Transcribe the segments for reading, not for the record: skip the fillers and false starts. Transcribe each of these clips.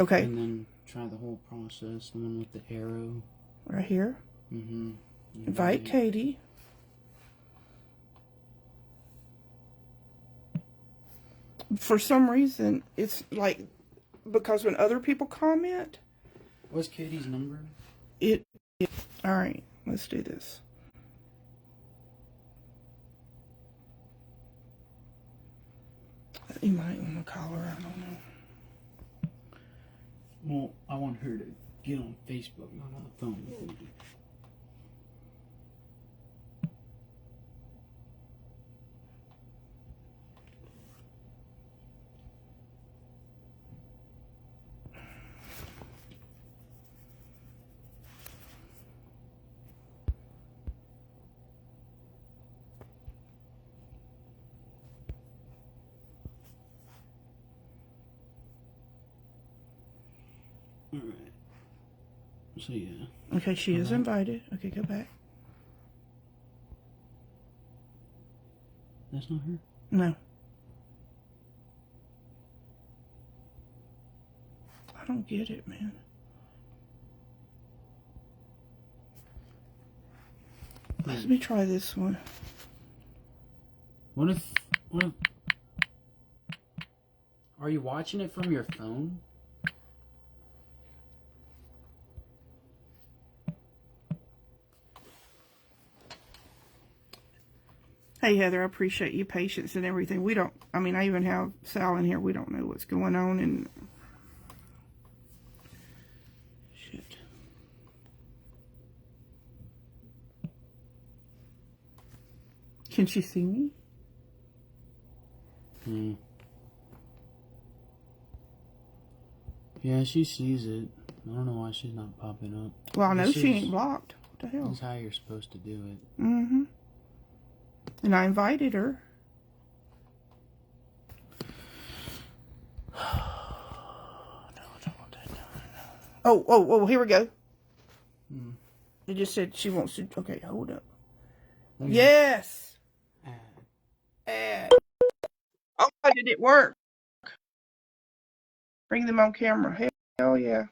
Okay. And then try the whole process, the one with the arrow. Right here. Mm-hmm. Invite Katie. For some reason, it's like, because when other people comment. What's Katie's number? All right, let's do this. You might want to call her, I don't know. Well, I want her to get on Facebook, not on the phone with me. Alright. So, yeah. Okay, she is invited. Okay, go back. That's not her? No. I don't get it, man. Let me try this one. What if... Are you watching it from your phone? Hey, Heather, I appreciate your patience and everything. We don't, I mean, I even have Sal in here. We don't know what's going on, and shit. Can she see me? Yeah, she sees it. I don't know why she's not popping up. Well, I know she ain't blocked. What the hell? That's how you're supposed to do it. Mm-hmm. And I invited her. Oh, here we go. It just said she wants to. Okay, hold up. Yes. Add. Oh, did it work? Bring them on camera. Hell yeah.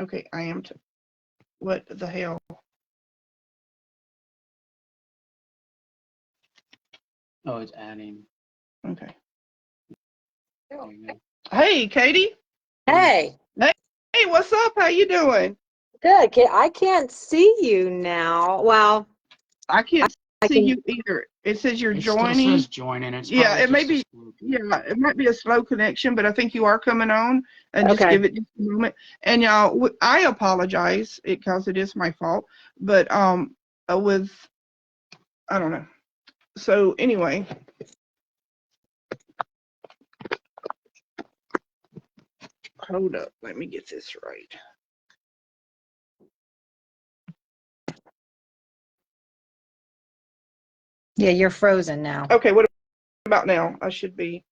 Okay, I am. What the hell? Oh, it's adding. Okay. Hey, Katie. Hey. Hey, what's up? How you doing? Good. I can't see you now. Well, I can't see you either. It says you're joining. It says joining. It's it may be. Yeah, it might be a slow connection, but I think you are coming on. And just give it just a moment. And y'all, I apologize because it is my fault. But with, I don't know. So anyway. Hold up. Let me get this right. Yeah, you're frozen now. Okay, what about now? I should be.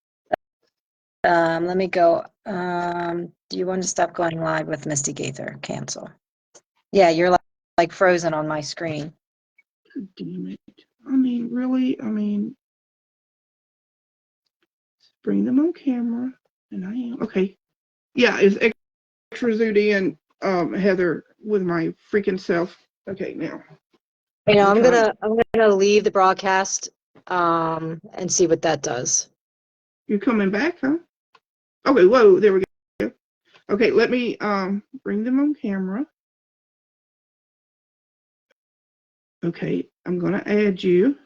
Let me go. Do you want to stop going live with Misti Gaither? Cancel. Yeah, you're like frozen on my screen. Damn it. I mean, really? I mean, bring them on camera. And I am. Okay. Yeah, it's extra Zudi and Heather with my freaking self. Okay, now. You know, I'm gonna leave the broadcast and see what that does. You're coming back, huh? Okay, whoa, there we go. Okay, let me bring them on camera. Okay, I'm gonna add you.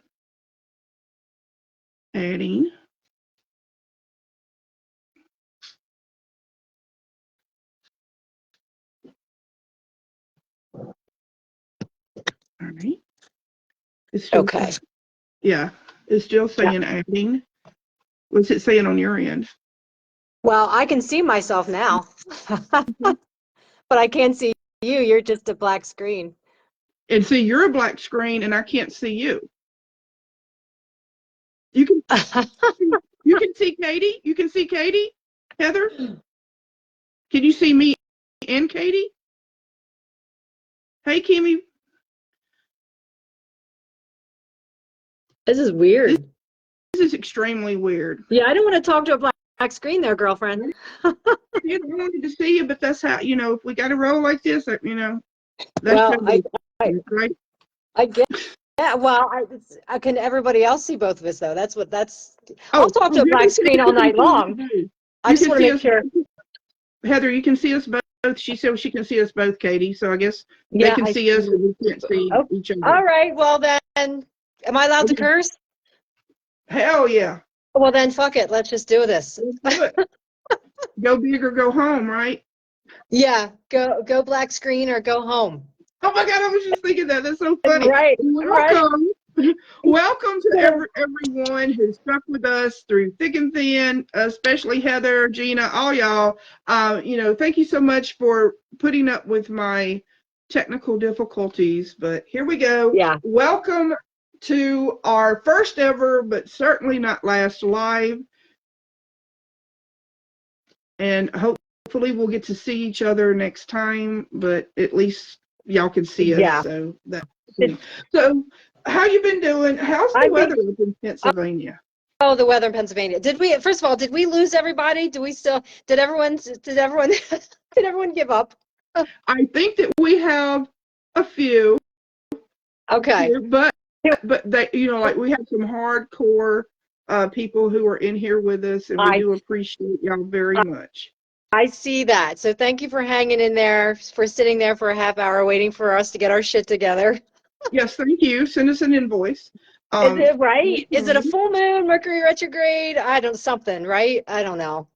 Adding. All right. It's still Okay. Yeah, it's still saying adding. What's it saying on your end? Well, I can see myself now, but I can't see you. You're just a black screen. And see, you're a black screen, and I can't see you. You can you can see Katie. You can see Katie. Heather, can you see me and Katie? Hey, Kimmy. This is weird. This is extremely weird. Yeah, I don't want to talk to a black screen there, girlfriend. You know, I wanted to see you, but that's how, you know, if we got to roll like this, you know, that's Well, right. I get. Yeah, well, can everybody else see both of us though? I'll Oh, talk to a you black can see, screen all night long. I you just can want to see make us, sure. Heather, you can see us both. She said she can see us both, Katie. So I guess they Yeah, can see us and we can't see oh, each other. all right. Well then, am I allowed to curse? Hell yeah. Well then, fuck it. Let's just do this. Let's do it. Go big or go home, right? Yeah, go black screen or go home. Oh my God, I was just thinking that. That's so funny. Right, Welcome. right. Welcome to everyone who's stuck with us through thick and thin, especially Heather, Gina, all y'all. You know, thank you so much for putting up with my technical difficulties, but here we go. Yeah. Welcome to our first ever, but certainly not last live. And hopefully we'll get to see each other next time, but at least y'all can see us. Yeah. So that's so. How you been doing? How's the weather up in Pennsylvania? Oh, the weather in Pennsylvania. First of all, did we lose everybody? Did everyone did everyone give up? I think that we have a few. Okay. But they, you know, like we have some hardcore people who are in here with us, and we do appreciate y'all very much. I see that. So thank you for hanging in there, for sitting there for a half hour waiting for us to get our shit together. Yes, thank you. Send us an invoice. Is it right? Is it a full moon, Mercury retrograde? Something, right? I don't know.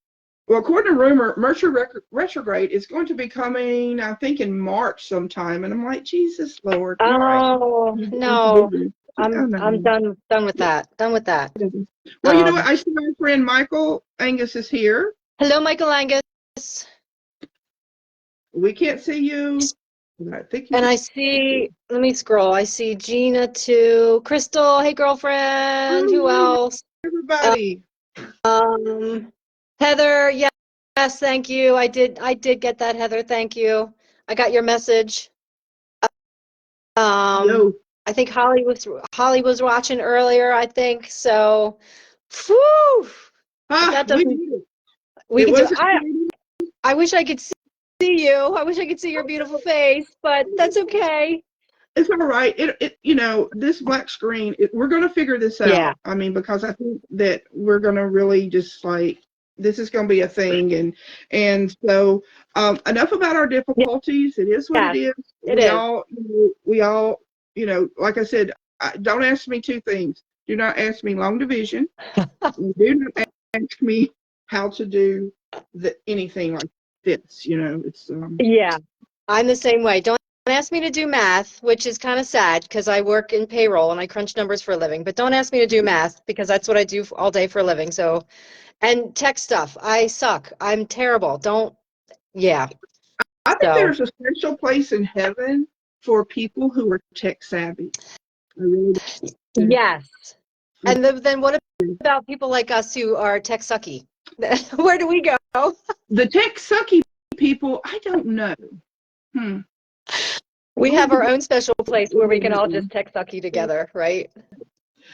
Well, according to rumor, Mercury retrograde is going to be coming, I think, in March sometime. And I'm like, Jesus Lord. Oh, no. I'm done with that. Done with that. Well, you know what? I see my friend Michael Angus is here. Hello, Michael Angus. We can't see you. And I see, let me scroll. I see Gina too. Crystal, hey girlfriend. Who else? Everybody. Heather, yes, thank you. I did get that, Heather. Thank you. I got your message. Yo. I think Holly was watching earlier, I think. So, whew. We can do I wish I could see you. I wish I could see your beautiful face, but that's okay. It's all right. You know, this black screen, we're going to figure this out. Yeah. I mean, because I think that we're going to really just like, this is going to be a thing. And so enough about our difficulties. It is what it is. We all, you know, like I said, don't ask me two things. Do not ask me long division. Do not ask me how to do anything like this. You know, it's yeah, I'm the same way. Don't ask me to do math, which is kind of sad because I work in payroll and I crunch numbers for a living. But don't ask me to do math because that's what I do all day for a living. So, and tech stuff, I suck. I'm terrible. I think there's a special place in heaven for people who are tech savvy. Really yes. And then what about people like us who are tech sucky? Where do we go? The tech sucky people, I don't know. We have our own special place where we can all just tech sucky together, right?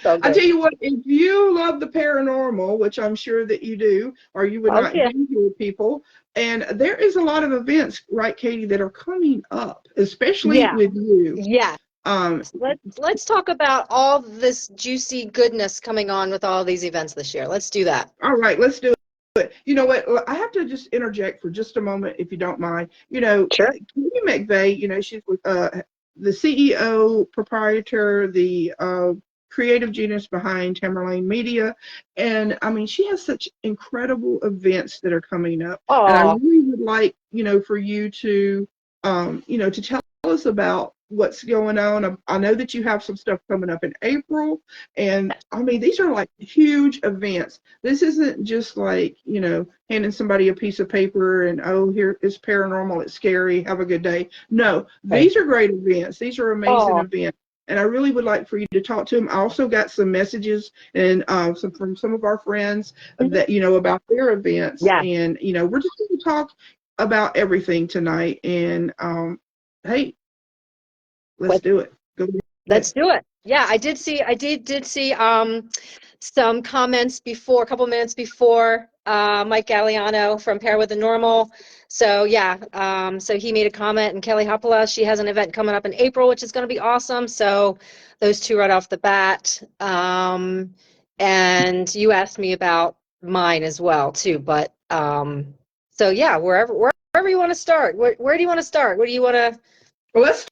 So I tell you what, if you love the paranormal, which I'm sure that you do, or you would not be here, people, and there is a lot of events, right, Katie, that are coming up, especially with you. Yeah. Let's talk about all this juicy goodness coming on with all these events this year. Let's do that. All right, let's do it. But you know what? I have to just interject for just a moment, if you don't mind. You know, Katie McVay, you know, she's with the CEO, proprietor, the creative genius behind Tamerlane Media. And I mean, she has such incredible events that are coming up. Aww. And I really would like, you know, for you to, you know, to tell us about what's going on. I know that you have some stuff coming up in April. And I mean, these are like huge events. This isn't just like, you know, handing somebody a piece of paper and, oh, here it's paranormal, it's scary, have a good day. No, these are great events. These are amazing events. And I really would like for you to talk to them. I also got some messages and from some of our friends that, you know, about their events. Yeah. And, you know, we're just going to talk about everything tonight. And, hey, let's do it. Let's do it. Yeah, I did see some comments before, a couple minutes before, Mike Galliano from Paranormal. So yeah, so he made a comment, and Kelly Hoppola, she has an event coming up in April, which is going to be awesome. So those two right off the bat. And you asked me about mine as well too, but so yeah, wherever you want to start. Where do you want to start? What do you want to? Well, let's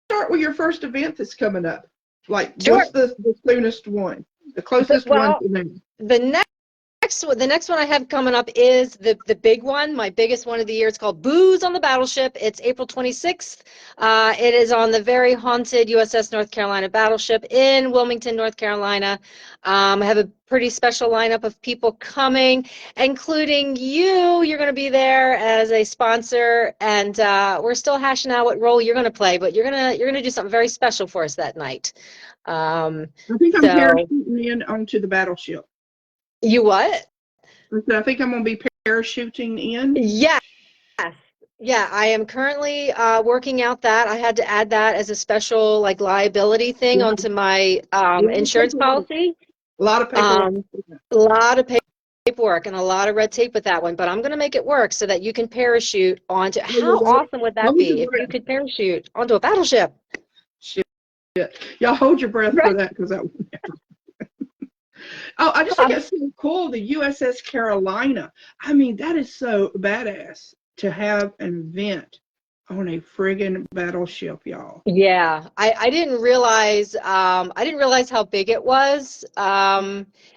start with your first event that's coming up. Like, Sure. what's the soonest one? The closest one to me. The next one I have coming up is the big one, my biggest one of the year. It's called Booze on the Battleship. It's April 26th. It is on the very haunted USS North Carolina battleship in Wilmington, North Carolina. I have a pretty special lineup of people coming, including you. You're going to be there as a sponsor, and we're still hashing out what role you're going to play, but you're gonna do something very special for us that night. I think I'm parachuting in onto the battleship. You what? I think I'm going to be parachuting in. Yes. Yeah, I am currently working out that. I had to add that as a special like liability thing onto my insurance policy. A lot of paperwork. A lot of paperwork and a lot of red tape with that one, but I'm going to make it work so that you can parachute onto. How awesome would that be if you could parachute onto a battleship? Shit. Y'all hold your breath for that, because that would never. Oh, I just think it's so cool, the USS Carolina. I mean, that is so badass to have an event on a friggin' battleship, y'all. Yeah, I didn't realize how big it was.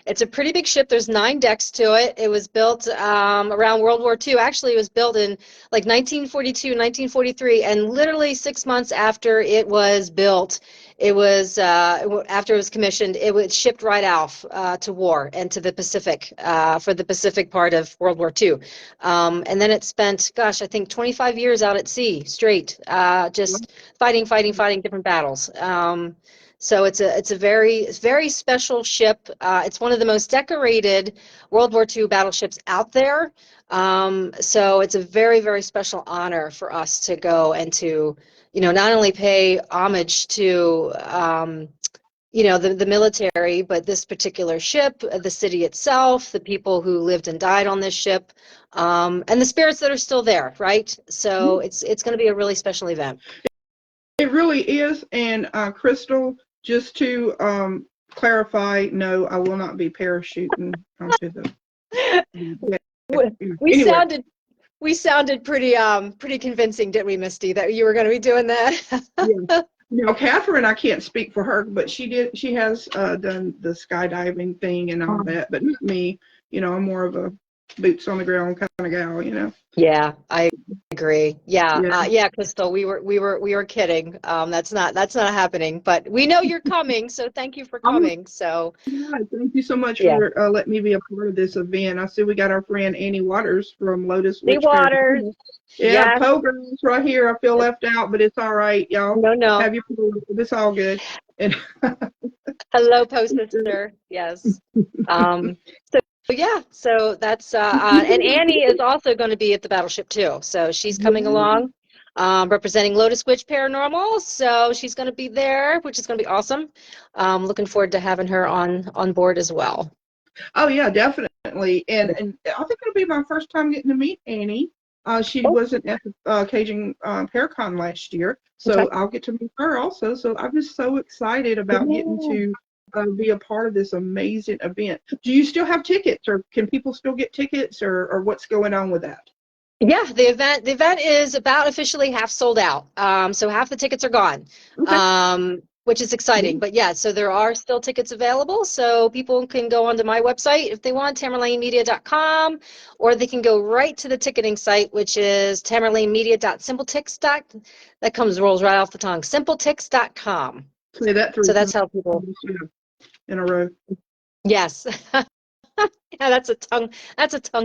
It's a pretty big ship. There's 9 decks to it. It was built around World War II. Actually, it was built in like 1942, 1943, and literally 6 months after it was built, it was after it was commissioned, it was shipped right off to war and to the Pacific for the Pacific part of World War II. And then it spent, gosh, I think 25 years out at sea straight, just fighting different battles. So it's a very special ship. It's one of the most decorated World War II battleships out there. So it's a very special honor for us to go and to, not only pay homage to, the military, but this particular ship, the city itself, the people who lived and died on this ship, and the spirits that are still there, right? So it's going to be a really special event. It really is. And Crystal, just to clarify, no, I will not be parachuting onto the. We sounded pretty convincing, didn't we, Misty, that you were going to be doing that? Yeah. Catherine, I can't speak for her, but she has done the skydiving thing and all that, but not me. I'm more of a boots on the ground kind of gal, Yeah, I agree. Yeah, Crystal, we were kidding. That's not happening, but we know you're coming, so thank you for coming. So yeah, thank you so much for letting me be a part of this event. I see we got our friend Annie Waters from Lotus Witch. Waters. Yeah, Pogram's right here. I feel left out, but it's all right, y'all. No. Have your it's all good. And hello, post sister. Yes. So that's and Annie is also going to be at the battleship too. So she's coming along, representing Lotus Witch Paranormal. So she's going to be there, which is going to be awesome. Looking forward to having her on board as well. Oh yeah, definitely. And I think it'll be my first time getting to meet Annie. She wasn't at the Cajun Paracon last year, so I'll get to meet her also. So I'm just so excited about getting to be a part of this amazing event. Do you still have tickets, or can people still get tickets, or what's going on with that? Yeah, the event is about officially half sold out. So half the tickets are gone. Okay. Which is exciting. But yeah, so there are still tickets available. So people can go onto my website if they want, TamerlaneMedia.com, or they can go right to the ticketing site, which is TamerlaneMedia.simpletix. That rolls right off the tongue. Simpletix.com. Say that through. So that's how people in a row. Yes. Yeah, that's a tongue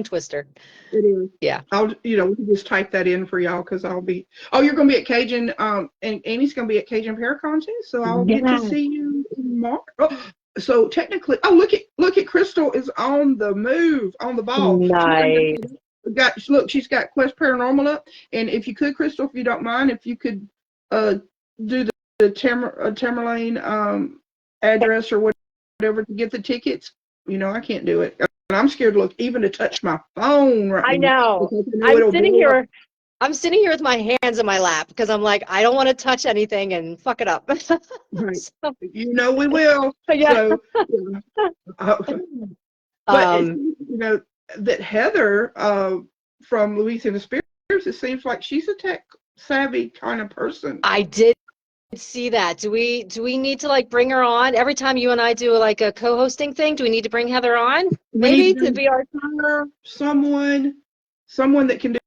twister. It is. Yeah. We can just type that in for y'all, because I'll be. Oh, you're going to be at Cajun, and Annie's going to be at Cajun Paracon too. So I'll get to see you tomorrow. Oh, so technically, look at Crystal is on the move, on the ball. Nice. She's got Quest Paranormal up, and if you could, Crystal, if you don't mind, if you could do the Tamerlane address or whatever to get the tickets. You know, I can't do it. And I'm scared to look, even to touch my phone right I now. know. Because I know it'll blow up. I'm sitting here with my hands in my lap because I'm like, I don't want to touch anything and fuck it up. Right. So, You know we will. yeah. So, but it's, you know, that Heather from Louisiana Spears, it seems like she's a tech savvy kind of person. I did see that. Do we need to like bring her on every time you and I do like a co-hosting thing? Do we need to bring Heather on? Maybe to be our someone that can do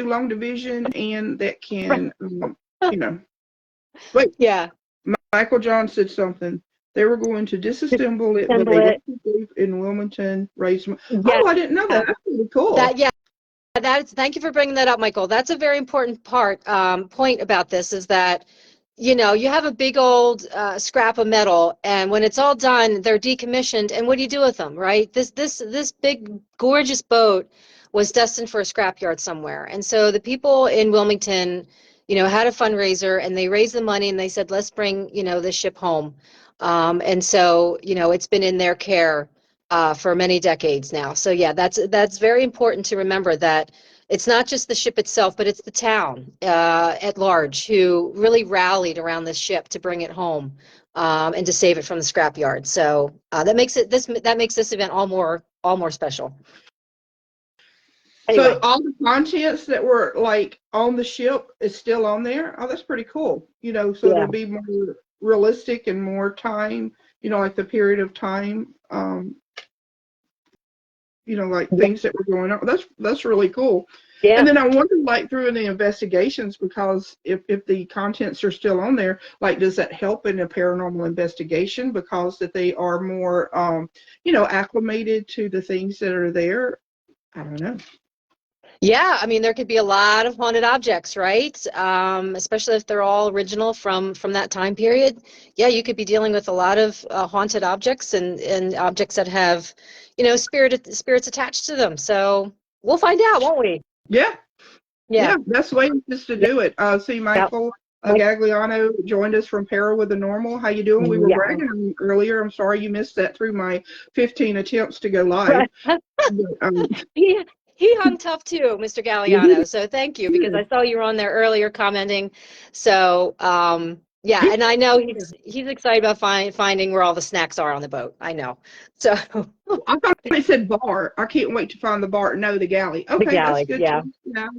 long division and that can, you know. Wait. Yeah. Michael John said something. They were going to disassemble it, but they left it in Wilmington. Oh, I didn't know that. That's really cool. Thank you for bringing that up, Michael. That's a very important point about this is that, you know, you have a big old scrap of metal, and when it's all done, they're decommissioned. And what do you do with them, right? This big, gorgeous boat was destined for a scrapyard somewhere. And so the people in Wilmington, you know, had a fundraiser, and they raised the money, and they said, let's bring, you know, this ship home. And so, you know, it's been in their care for many decades now. So yeah, that's very important to remember that it's not just the ship itself, but it's the town at large who really rallied around this ship to bring it home and to save it from the scrapyard. So that makes this event all more special. Anyway. So all the contents that were like on the ship is still on there. Oh, that's pretty cool. You know, so it'll be more realistic and more time. You know, like the period of time. You know, like things that were going on. That's really cool. Yeah. And then I wondered, like, through the investigations, because if the contents are still on there, like, does that help in a paranormal investigation because that they are more, you know, acclimated to the things that are there? I don't know. Yeah, I mean, there could be a lot of haunted objects, right? Especially if they're all original from that time period. Yeah, you could be dealing with a lot of haunted objects and objects that have, you know, spirits attached to them. So we'll find out, won't we? Yeah. That's the way just to do it. See, Michael Gagliano joined us from Paranormal. How you doing? We were bragging on you earlier. I'm sorry you missed that through my 15 attempts to go live. But, he hung tough too, Mr. Galliano. So thank you, because I saw you were on there earlier commenting. So yeah, and I know he's excited about finding where all the snacks are on the boat. I know. So I thought they said bar. I can't wait to find the bar. No, the galley. Okay, the galley, that's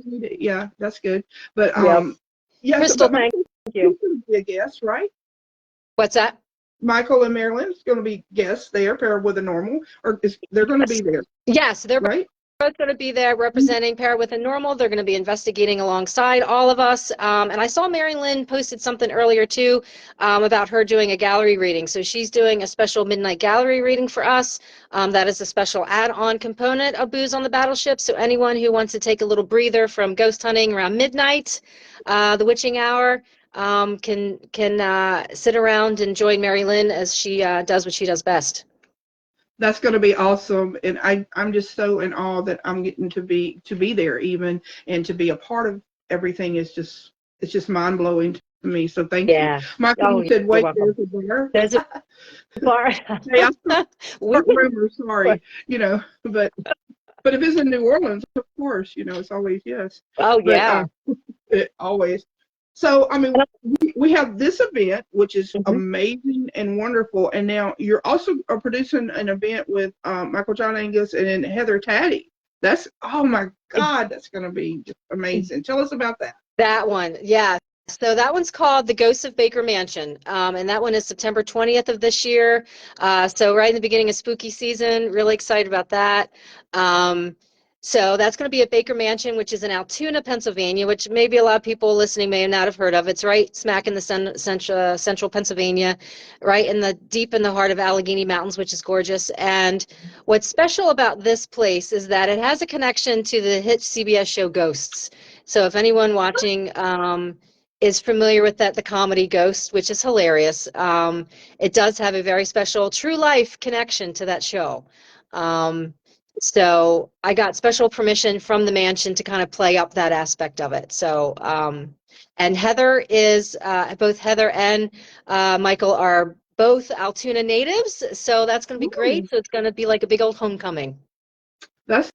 good. Yeah, that's good. But Crystal, thank you. Going to be a guest, right? What's that? Michael and Marilyn's going to be guests there, Paranormal, or they're going to be there? Yes, they're right. Both going to be there representing Paranormal. They're going to be investigating alongside all of us. And I saw Mary Lynn posted something earlier too about her doing a gallery reading. So she's doing a special midnight gallery reading for us. That is a special add-on component of Booze on the Battleship. So anyone who wants to take a little breather from ghost hunting around midnight, the witching hour, can sit around and join Mary Lynn as she does what she does best. That's going to be awesome, and I'm just so in awe that I'm getting to be there even, and to be a part of everything is just, it's just mind blowing to me. So thank you. Michael, you said, wait, there's a bar. There's a bar. Hey, rumor, sorry, you know, but if it's in New Orleans, of course, you know, it's always yes. Oh yeah, it always. So, I mean, we have this event, which is amazing and wonderful. And now you're also producing an event with Michael John Angus and Heather Taddy. That's, oh my God, that's going to be just amazing. Tell us about that. That one, yeah. So that one's called The Ghosts of Baker Mansion, and that one is September 20th of this year. So right in the beginning of spooky season, really excited about that. So that's going to be at Baker Mansion, which is in Altoona, Pennsylvania, which maybe a lot of people listening may not have heard of. It's right smack in the central Pennsylvania, right in the deep in the heart of Allegheny Mountains, which is gorgeous. And what's special about this place is that it has a connection to the hit CBS show Ghosts. So if anyone watching is familiar with the comedy Ghost, which is hilarious, it does have a very special true life connection to that show. So I got special permission from the mansion to kind of play up that aspect of it. So, and Heather is, both Heather and Michael are both Altoona natives, so that's going to be Oh, great. So it's going to be like a big old homecoming. that's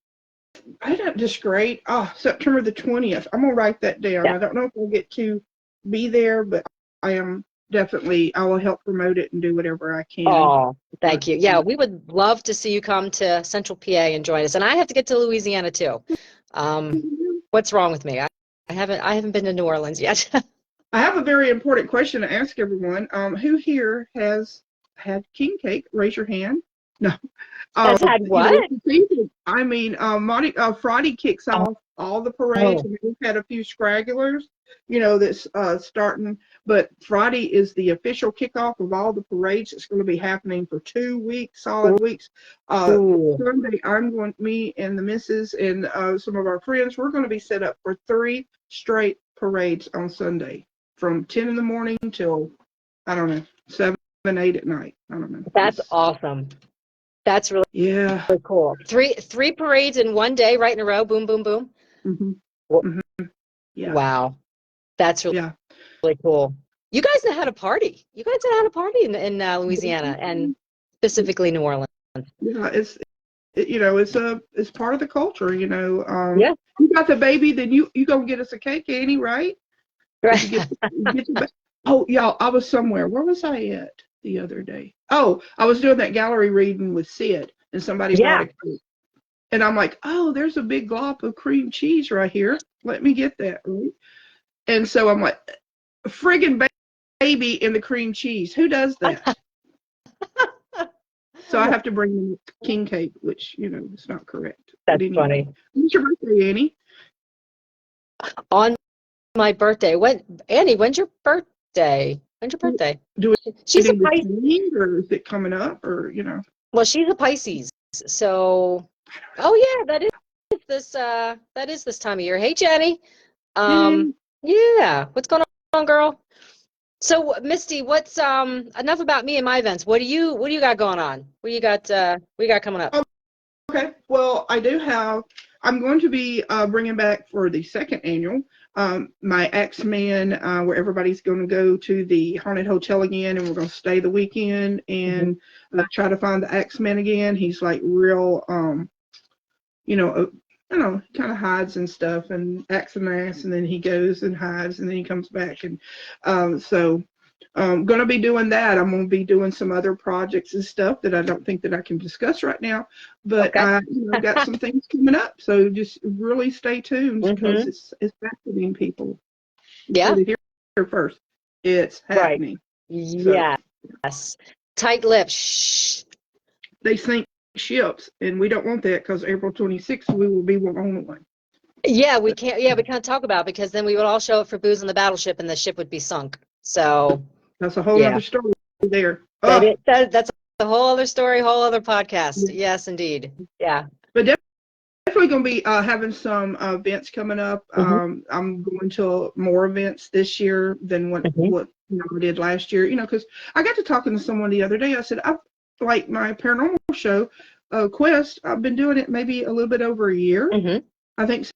just great. Oh, September the 20th. I'm gonna write that down. Yeah. I don't know if I'll get to be there, but I am definitely. I will help promote it and do whatever I can. Oh, thank you. Yeah, we would love to see you come to Central PA and join us. And I have to get to Louisiana too. What's wrong with me? I haven't been to New Orleans yet. I have a very important question to ask everyone. Who here has had king cake? Raise your hand. No. Has had what? I mean, Friday kicks off all the parades. Oh. And we've had a few stragglers, that's starting. But Friday is the official kickoff of all the parades. It's going to be happening for 2 weeks, solid weeks. Ooh. Sunday, me and the missus and some of our friends, we're going to be set up for 3 straight parades on Sunday from 10 in the morning till, I don't know, 7, 8 at night. I don't know. That's awesome. That's really cool. Three parades in one day, right in a row. Boom, boom, boom. Mm-hmm. Mm-hmm. Yeah. Wow, that's really cool. You guys know how to party. You guys know how to party in Louisiana and specifically New Orleans. Yeah, it's part of the culture. Yeah. You got the baby, then you gonna get us a cake, Annie, right? Right. You get oh, y'all, I was somewhere. Where was I at the other day? Oh, I was doing that gallery reading with Sid, and somebody brought a cake. And I'm like, oh, there's a big glop of cream cheese right here. Let me get that, right? And so I'm like, friggin' baby in the cream cheese. Who does that? So I have to bring them king cake, which, is not correct. That's funny. When's your birthday, Annie? On my birthday. Annie, when's your birthday? When's your birthday? She's a Pisces. Or is it coming up, or, Well, she's a Pisces. So, yeah, that is this time of year. Hey, Jenny. Yeah. What's going on, girl? So, Misty, what's enough about me and my events. What do you got going on? What do you got coming up? Okay. Well, I'm going to be bringing back for the second annual my Axeman, where everybody's going to go to the Haunted Hotel again, and we're going to stay the weekend and try to find the Axeman again. He's like real, kind of hides and stuff and acts an ass, and then he goes and hides, and then he comes back. And so I'm going to be doing that. I'm going to be doing some other projects and stuff that I don't think that I can discuss right now, but I got some things coming up. So just really stay tuned because it's happening, people. Yeah. Here first. It's happening. Right. Yes. Tight lips. Shh. They sink ships, and we don't want that because April 26th we will be on one. Yeah, we can't. Yeah, we can't talk about it because then we would all show up for booze on the battleship, and the ship would be sunk. So that's a whole other story there. That's a whole other story, whole other podcast. Yes, indeed. Yeah. But definitely going to be having some events coming up. I'm going to more events this year than what I did last year. Because I got to talking to someone the other day. I said, I like my paranormal show, Quest. I've been doing it maybe a little bit over a year. I think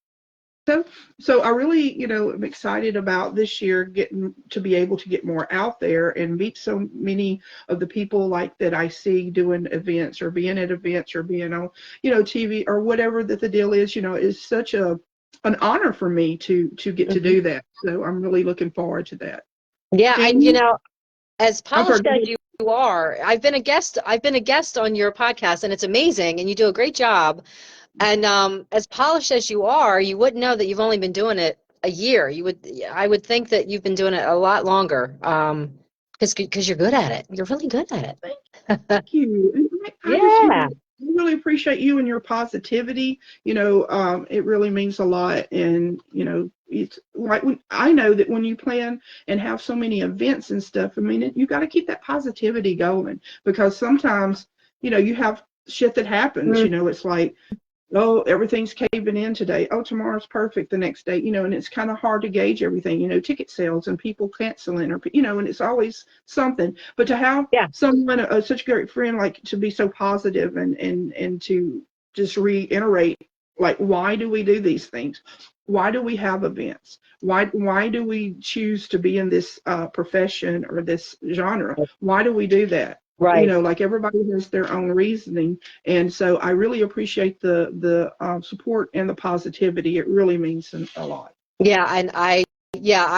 so. So I really, am excited about this year getting to be able to get more out there and meet so many of the people like that I see doing events or being at events or being on, TV or whatever that the deal is. Is such an honor for me to get to do that. So I'm really looking forward to that. Yeah, and as polished as you are, I've been a guest on your podcast, and it's amazing, and you do a great job. And as polished as you are, you wouldn't know that you've only been doing it a year. I would think that you've been doing it a lot longer, because you're good at it. You're really good at it. Thank you. I really appreciate you and your positivity. It really means a lot. And it's like I know that when you plan and have so many events and stuff, I mean, you got to keep that positivity going, because sometimes you have shit that happens. It's like, oh, everything's caving in today. Oh, tomorrow's perfect the next day, and it's kind of hard to gauge everything, ticket sales and people canceling or, and it's always something. But to have someone, such a great friend, like to be so positive and to just reiterate Like, why do we do these things? Why do we have events? Why do we choose to be in this profession or this genre? Why do we do that? You Right. know, like everybody has their own reasoning, and so I really appreciate the support and the positivity. It really means a lot. Yeah, and I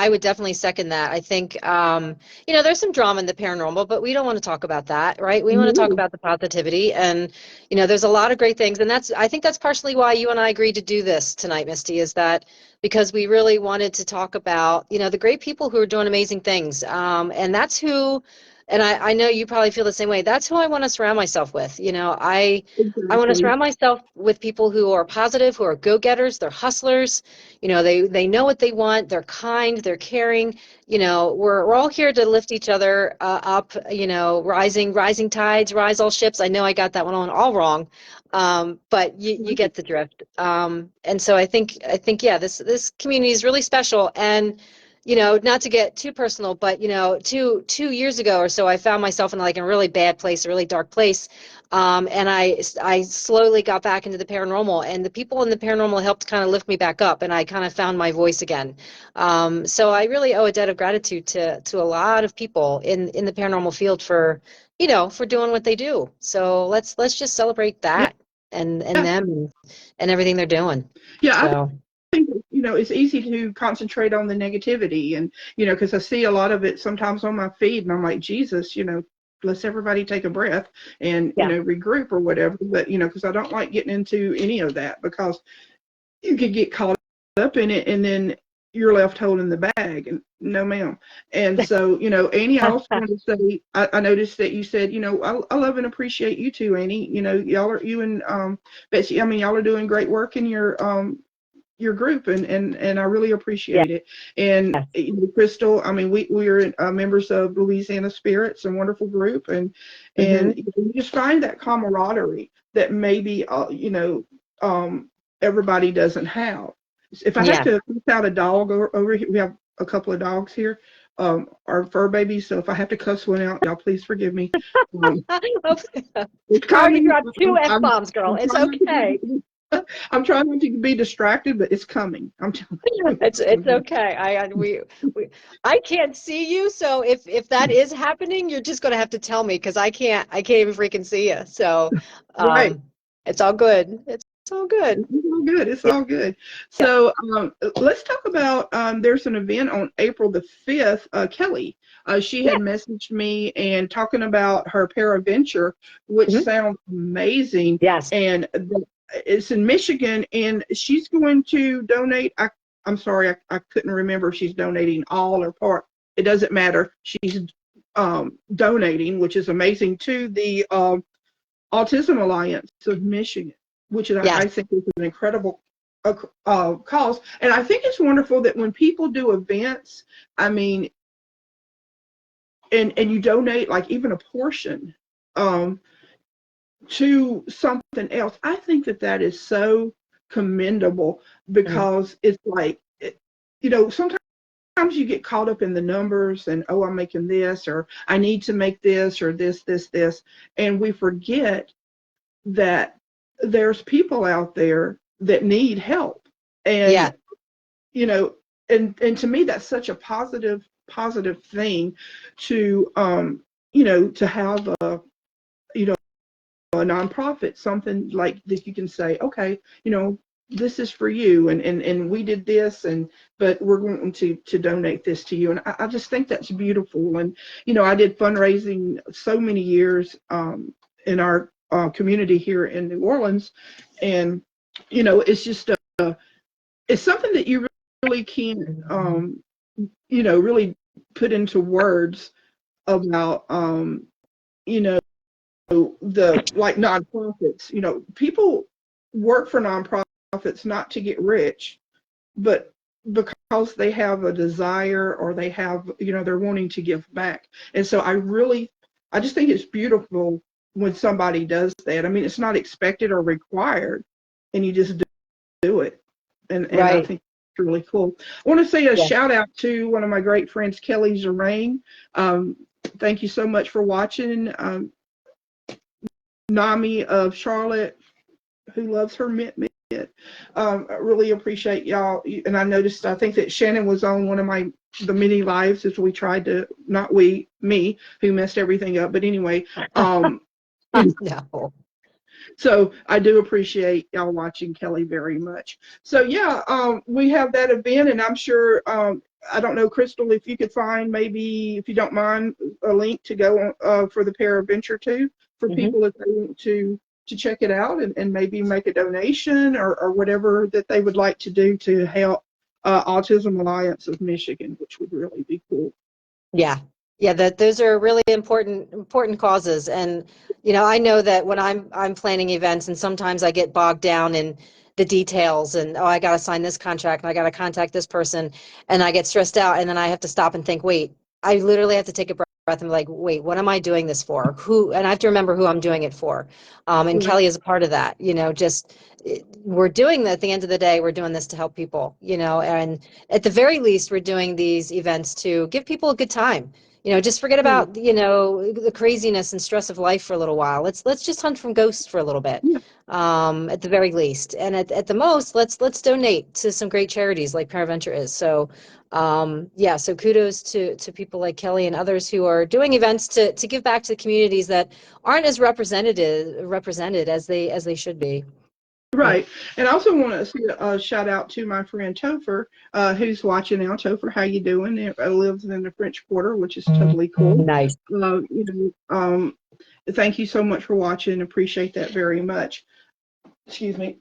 would definitely second that. I think, there's some drama in the paranormal, but we don't want to talk about that, right? We want to talk No, about the positivity, and there's a lot of great things, and I think that's partially why you and I agreed to do this tonight, Misty, is that because we really wanted to talk about, the great people who are doing amazing things, and that's who. And I know you probably feel the same way. That's who I want to surround myself with. I want to exactly. surround myself with people who are positive, who are go-getters, they're hustlers. They know what they want. They're kind. They're caring. We're all here to lift each other up. Rising tides rise all ships. I know I got that one on all wrong, but you get the drift. And so I think this community is really special. And not to get too personal, but 2 years ago or so, I found myself in like a really bad place, a really dark place. And I slowly got back into the paranormal, and the people in the paranormal helped kind of lift me back up, and I kind of found my voice again. So I really owe a debt of gratitude to a lot of people in the paranormal field for doing what they do. So let's just celebrate Yeah, that and them and everything they're doing. yeah. I So think, it's easy to concentrate on the negativity, and because I see a lot of it sometimes on my feed, and I'm like, Jesus, let's everybody take a breath and yeah, regroup or whatever. But because I don't like getting into any of that, because you could get caught up in it, and then you're left holding the bag, and no ma'am. And so Annie, I also want to say, I noticed that you said, I love and appreciate you too, Annie. You and Betsy, I mean, y'all are doing great work in your group, and I really yeah, appreciate it. And Crystal, I mean, we're members of Louisiana Spirits, a wonderful group, and hmm you just find that camaraderie that maybe everybody doesn't have. If I have yeah. to cuss out a dog over here, we have a couple of dogs here, our fur babies. So if I have to cuss one out, y'all please forgive me. Um, I it's already coming. dropped two F-bombs, girl. I'm It's trying not to okay. be, I'm trying not to be distracted, but it's coming. I'm telling you. It's okay. I can't see you, so if that is happening, you're just gonna have to tell me because I can't even freaking see you. So, Right. it's all good. It's all good. It's all good. It's Yeah, all good. yeah. So let's talk about there's an event on April the 5th. Kelly, she had Yeah. messaged me and talking about her paraventure, which Mhm. sounds amazing. Yes. And it's in Michigan, and she's going to donate. I'm sorry, I couldn't remember if she's donating all or part. It doesn't matter. She's donating, which is amazing, to the Autism Alliance of Michigan, which Yes. I think is an incredible cause. And I think it's wonderful that when people do events, I mean, and you donate like even a portion um, to something else, I think that is so commendable, Mhm. because it's like, sometimes you get caught up in the numbers and, oh, I'm making this, or I need to make this, or this, and we forget that there's people out there that need help. Yeah. And and to me, that's such a positive thing to to have a nonprofit, something like that you can say, okay, this is for you, and we did this, but we're going to donate this to you. And I just think that's beautiful. And I did fundraising so many years in our community here in New Orleans, and it's just it's something that you really can't really put into words about you know the like nonprofits. People work for nonprofits not to get rich, but because they have a desire, or they have, they're wanting to give back. And so I just think it's beautiful when somebody does that. I mean, it's not expected or required, and you just do it. And I Right. think it's really cool. I want to say a Yeah. shout out to one of my great friends, Kelly Zerain. Thank you so much for watching. Nami of Charlotte, who loves her mint I really appreciate y'all. And I noticed, I think that Shannon was on one of the mini lives as we tried to, not we, me, who messed everything up. But anyway, No. so I do appreciate y'all watching, Kelly, very much. So yeah, we have that event, and I'm sure, I don't know, Crystal, if you could find, maybe, if you don't mind, a link to go on, for the Paraventure too, for people if they want to check it out and maybe make a donation or whatever that they would like to do to help Autism Alliance of Michigan, which would really be cool. Yeah. Yeah, those are really important causes. And I know that when I'm planning events, and sometimes I get bogged down in the details, and I got to sign this contract and I got to contact this person, and I get stressed out, and then I have to stop and think, wait, I literally have to take a breath and be like, wait, what am I doing this for? And I have to remember who I'm doing it for. And Kelly is a part of that. We're doing that. At the end of the day, we're doing this to help people, and at the very least, we're doing these events to give people a good time. Just forget about, the craziness and stress of life for a little while. Let's just hunt from ghosts for a little bit, at the very least. And at the most, let's donate to some great charities like Paraventure is. So, so kudos to people like Kelly and others who are doing events to give back to the communities that aren't as represented as they should be. Right. And I also want to say a shout out to my friend Topher, who's watching now. Topher, how you doing? He lives in the French Quarter, which is totally cool. Nice. Thank you so much for watching. Appreciate that very much. Excuse me.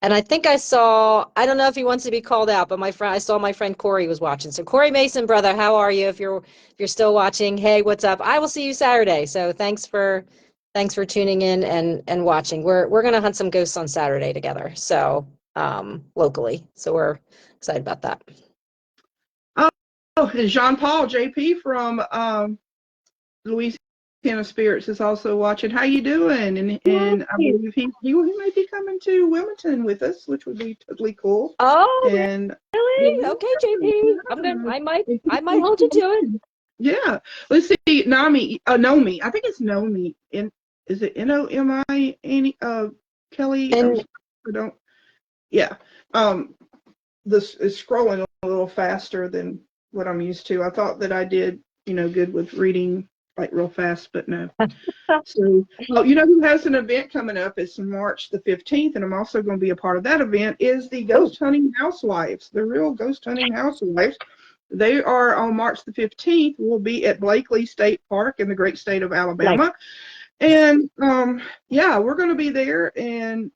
And I think I don't know if he wants to be called out, but I saw my friend Corey was watching. So Corey Mason, brother, how are you? If you're still watching, hey, what's up? I will see you Saturday. So thanks for tuning in and watching. We're gonna hunt some ghosts on Saturday together. So locally. So we're excited about that. Oh, and Jean Paul JP from Louisiana Spirits is also watching. How you doing? And I believe he may be coming to Wilmington with us, which would be totally cool. Oh, and really? Okay, JP. I might hold you to it. Yeah. Let's see. Nomi. I think it's Nomi. Is it Nomi? Kelly? And I don't. Yeah. This is scrolling a little faster than what I'm used to. I thought that I did, good with reading like real fast, but no. So, who has an event coming up? It's March the 15th, and I'm also going to be a part of that event, is the Ghost Hunting Housewives, the real Ghost Hunting Housewives. They are on March the 15th. We'll be at Blakely State Park in the great state of Alabama. And, we're going to be there and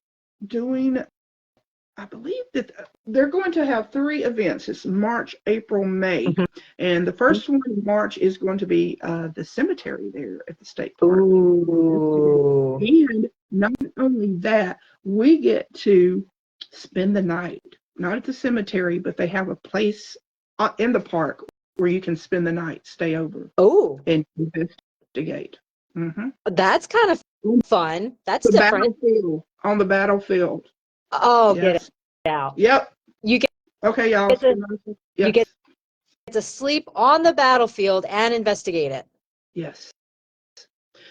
doing, I believe that they're going to have 3 events. It's March, April, May. And the first one in March is going to be the cemetery there at the state park. Ooh. And not only that, we get to spend the night, not at the cemetery, but they have a place in the park where you can spend the night, stay over, and investigate. That's kind of fun. That's different. On the battlefield. Oh, yes. Get it out. Yep. You get y'all. You get to sleep on the battlefield and investigate it. Yes.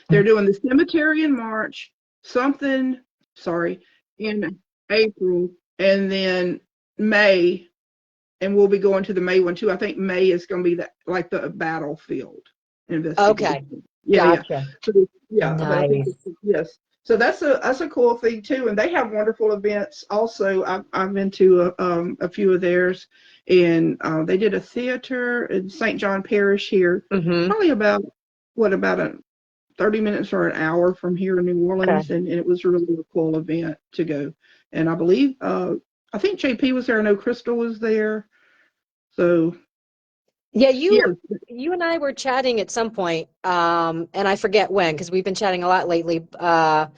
They're doing the cemetery in March, in April, and then May. And we'll be going to the May one too. I think May is going to be the battlefield investigation. Okay. Yeah. Gotcha. So, yeah. Nice. Yes. So that's a cool thing too. And they have wonderful events. Also, I've been to a few of theirs, and they did a theater in St. John Parish here, probably about 30 minutes or an hour from here in New Orleans, and it was really a cool event to go. And I believe I think JP was there. I know Crystal was there. So yeah, you and I were chatting at some point, and I forget when, because we've been chatting a lot lately about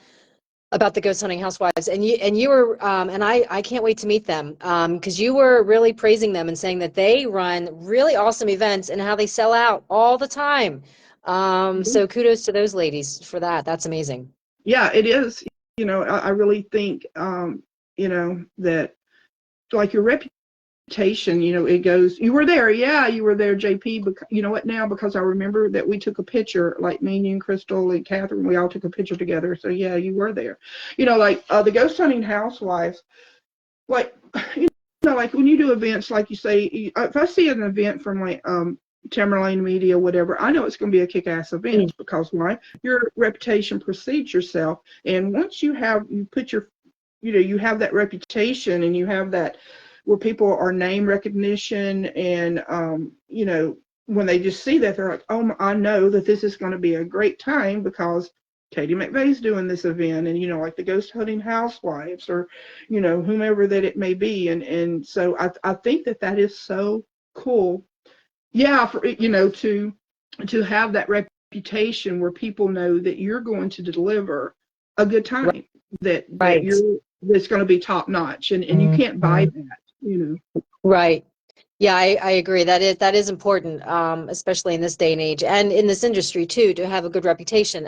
the Ghost Hunting Housewives, and you were and I can't wait to meet them, because you were really praising them and saying that they run really awesome events and how they sell out all the time. So kudos to those ladies for that. That's amazing. Yeah, it is. I really think that like your reputation reputation, you know, it goes, you were there. Yeah, you were there, JP. You know what now? Because I remember that we took a picture, like me and you and Crystal and Catherine, we all took a picture together. So yeah, you were there. You know, like the ghost hunting housewives, like, you know, like when you do events, like you say, if I see an event from like Tamerlane Media, whatever, I know it's going to be a kick-ass event because why? Your reputation precedes yourself. And once you put your, you know, you have that reputation and you have that where people are name recognition and, you know, when they just see that, they're like, oh, I know that this is going to be a great time because Katie McVay's doing this event, and, you know, like the ghost hunting housewives or, you know, whomever that it may be. And so I think that is so cool. Yeah, for, you know, to have that reputation where people know that you're going to deliver a good time, that that's going to be top notch, and you can't buy that, you know. Right. Yeah, I agree. That is important, especially in this day and age and in this industry too, to have a good reputation.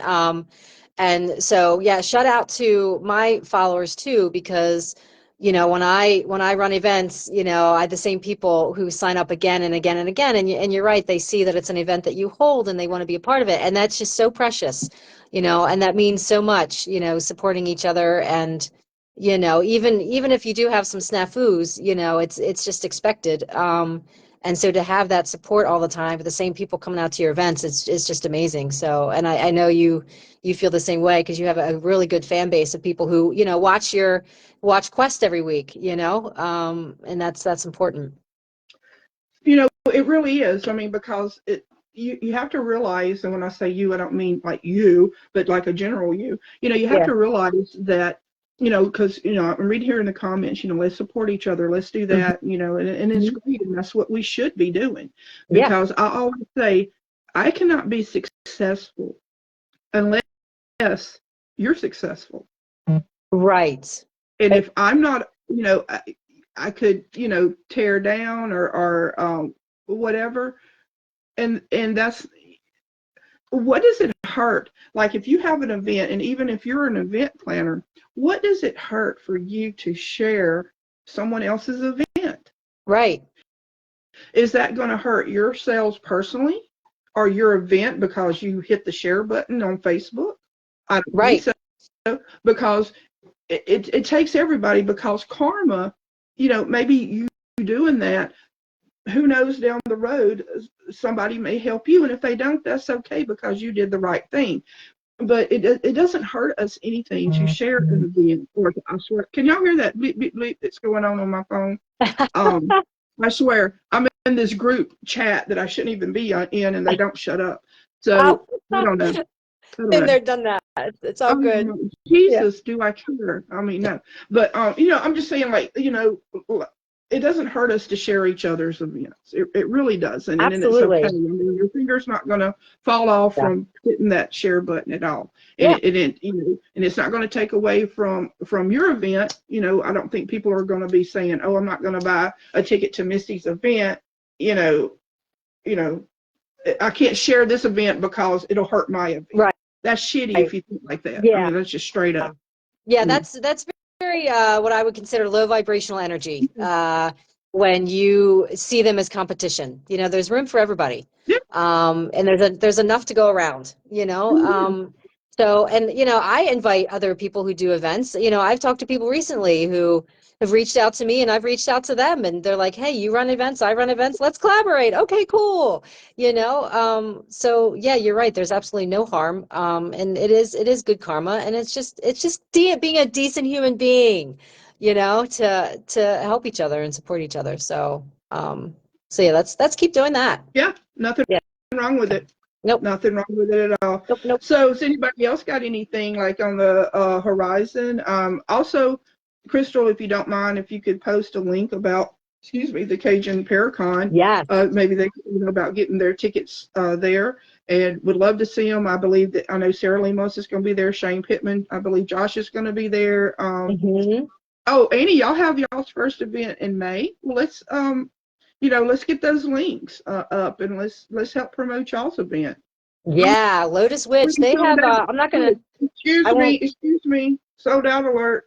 And so, yeah, shout out to my followers too, because, you know, when I run events, you know, I have the same people who sign up again and again and again. And you're right, they see that it's an event that you hold and they want to be a part of it. And that's just so precious, you know, and that means so much, you know, supporting each other. And you know, even if you do have some snafus, you know, it's just expected. And so to have that support all the time with the same people coming out to your events, it's just amazing. So, and I know you feel the same way because you have a really good fan base of people who, you know, watch Quest every week, you know, and that's important. You know, it really is. I mean, because you have to realize, and when I say you, I don't mean like you, but like a general you know, you have to realize that, you know, because, you know, I'm reading here in the comments, you know, let's support each other, let's do that, you know, and it's great, and that's what we should be doing. Because I always say, I cannot be successful unless you're successful. Right. And if I'm not, you know, I could, you know, tear down or whatever. And that's, what does it hurt? Like if you have an event, and even if you're an event planner, what does it hurt for you to share someone else's event? Right. Is that going to hurt your sales personally or your event because you hit the share button on Facebook? I don't think so, because it takes everybody, because karma, you know, maybe you doing that, who knows, down the road somebody may help you, and if they don't, that's okay because you did the right thing. But it doesn't hurt us anything to share an event. Or I swear, can y'all hear that bleep bleep bleep that's going on my phone? I swear, I'm in this group chat that I shouldn't even be in, and they don't shut up. So I don't know. Been there, done that. It's all good. Jesus, do I care? I mean, no. But you know, I'm just saying, like, you know, it doesn't hurt us to share each other's events. It really doesn't. And it's okay. I mean, your finger's not going to fall off from hitting that share button at all. And it you know, and it's not going to take away from your event. You know, I don't think people are going to be saying, "Oh, I'm not going to buy a ticket to Misti's event." You know, I can't share this event because it'll hurt my event. Right. That's shitty if you think like that. Yeah. I mean, that's just straight up. Yeah, that's very what I would consider low vibrational energy. When you see them as competition, you know, there's room for everybody. Yeah. And there's enough to go around, you know. So, and, you know, I invite other people who do events. You know, I've talked to people recently who have reached out to me and I've reached out to them, and they're like, hey, you run events, I run events, let's collaborate. Okay, cool. You know, so yeah, you're right. There's absolutely no harm. And it is good karma. And it's just being a decent human being, you know, to help each other and support each other. So, so yeah, let's keep doing that. Yeah, nothing wrong with it. Nope. Nothing wrong with it at all. Nope. So has anybody else got anything like on the horizon? Also, Crystal, if you don't mind, if you could post a link about, the Cajun Paracon. Yeah. Maybe they know about getting their tickets there, and would love to see them. I believe that, I know Sarah Lemos is going to be there. Shane Pittman, I believe Josh is going to be there. Oh, Annie, y'all have y'all's first event in May. Well, let's let's get those links up, and let's help promote y'all's event. Yeah, Lotus Witch. They have. I'm not gonna. Excuse me. Sold out alert.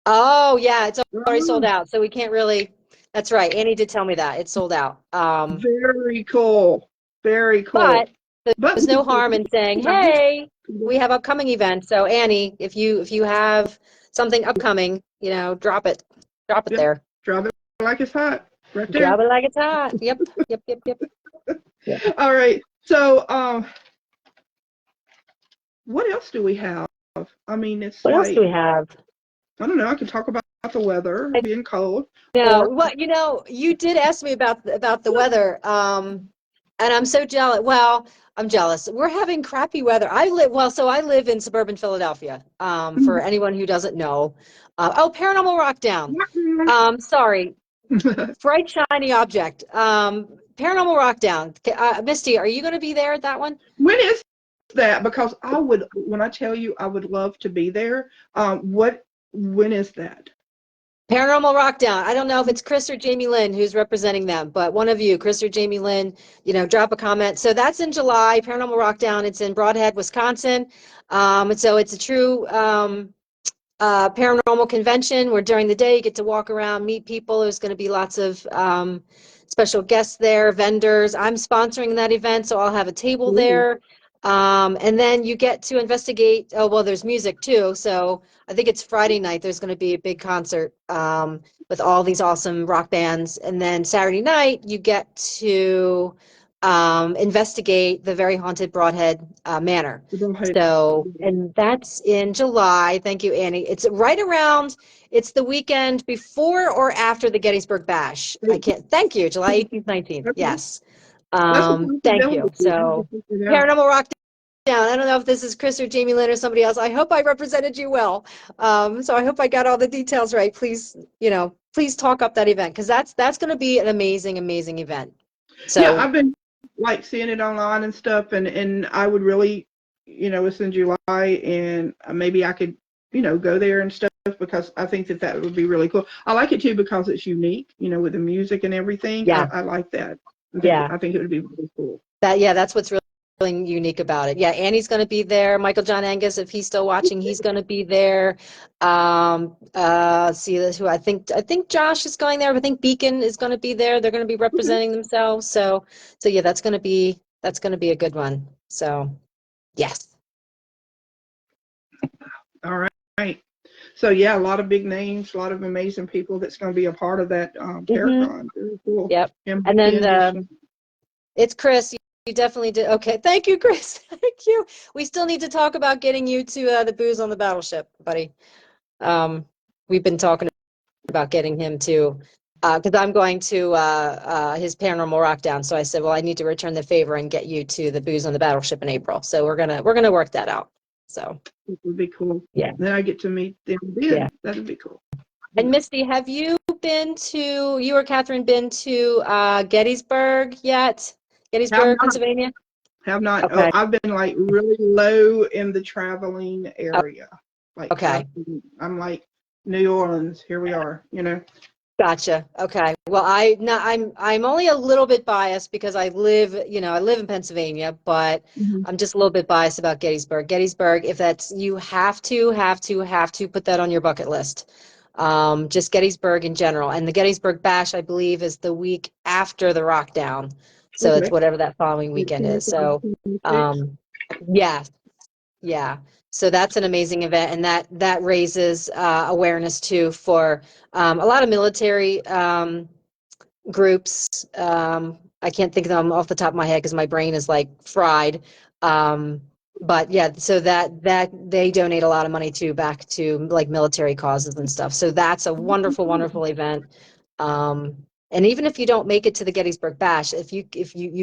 Oh yeah, it's already sold out, so we can't really. That's right. Annie did tell me that. It's sold out. Very cool. Very cool. But But there's no harm in saying, hey, we have upcoming events. So Annie, if you have something upcoming, you know, drop it. Drop it there. Drop it like it's hot. Right there. Drop it like it's hot. Yep. Yep. Yep. Yep. Yeah. All right. So what else do we have? I mean, it's What like, else do we have? I don't know, I could talk about the weather being cold. No, well, you know, you did ask me about the weather, and I'm so jealous. Well, I'm jealous. We're having crappy weather. So I live in suburban Philadelphia. For anyone who doesn't know, Paranormal Rockdown. Sorry, bright shiny object. Paranormal Rockdown. Misty, are you going to be there at that one? When is that? Because when I tell you I would love to be there, when is that? Paranormal Rockdown. I don't know if it's Chris or Jamie Lynn who's representing them, but one of you, Chris or Jamie Lynn, you know, drop a comment. So that's in July, Paranormal Rockdown. It's in Broadhead, Wisconsin. And so it's a true paranormal convention where during the day you get to walk around, meet people. There's going to be lots of special guests there, vendors. I'm sponsoring that event, so I'll have a table there. And then you get to investigate. Oh, well, there's music too. So I think it's Friday night. There's going to be a big concert with all these awesome rock bands. And then Saturday night, you get to investigate the very haunted Broadhead Manor. So, and that's in July. Thank you, Annie. It's right around, it's the weekend before or after the Gettysburg Bash. Thank you, July 18th, 19th. Yes. Thank you. So, Paranormal Rock Down. I don't know if this is Chris or Jamie Lynn or somebody else. I hope I represented you well. So I hope I got all the details right. Please, you know, please talk up that event because that's going to be an amazing, amazing event. So yeah, I've been like seeing it online and stuff, and I would really, you know, it's in July, and maybe I could, you know, go there and stuff because I think that would be really cool. I like it too because it's unique, you know, with the music and everything. Yeah, I like that. I think it would be really cool. That's what's really unique about it. Yeah, Annie's going to be there. Michael John Angus, if he's still watching, he's going to be there. See who I think Josh is going there. I think Beacon is going to be there. They're going to be representing themselves. So yeah, that's going to be a good one. So yes. All right. So yeah, a lot of big names, a lot of amazing people that's going to be a part of that Terracon. Very cool. Yep. And then it's Chris. You definitely did. Okay. Thank you, Chris. Thank you. We still need to talk about getting you to the booze on the battleship, buddy. We've been talking about getting him to, because I'm going to his Paranormal Rockdown. So I said, well, I need to return the favor and get you to the booze on the battleship in April. So we're gonna work that out. So it would be cool. Yeah. Then I get to meet them. Yeah. That'd be cool. And Misty, have you or Catherine been to Gettysburg yet? Gettysburg, Pennsylvania? Have not. Okay. I've been like really low in the traveling area. Like okay. I'm like New Orleans. Here we are. You know. Gotcha. Okay. Well, I'm only a little bit biased because I live in Pennsylvania, but I'm just a little bit biased about Gettysburg. Gettysburg, if that's, you have to put that on your bucket list. Just Gettysburg in general. And the Gettysburg Bash, I believe, is the week after the Rockdown. So it's whatever that following weekend is. So, yeah. So that's an amazing event, and that raises awareness too for a lot of military groups. I can't think of them off the top of my head because my brain is like fried. But yeah, so that they donate a lot of money too back to like military causes and stuff. So that's a wonderful, wonderful event. And even if you don't make it to the Gettysburg Bash, if you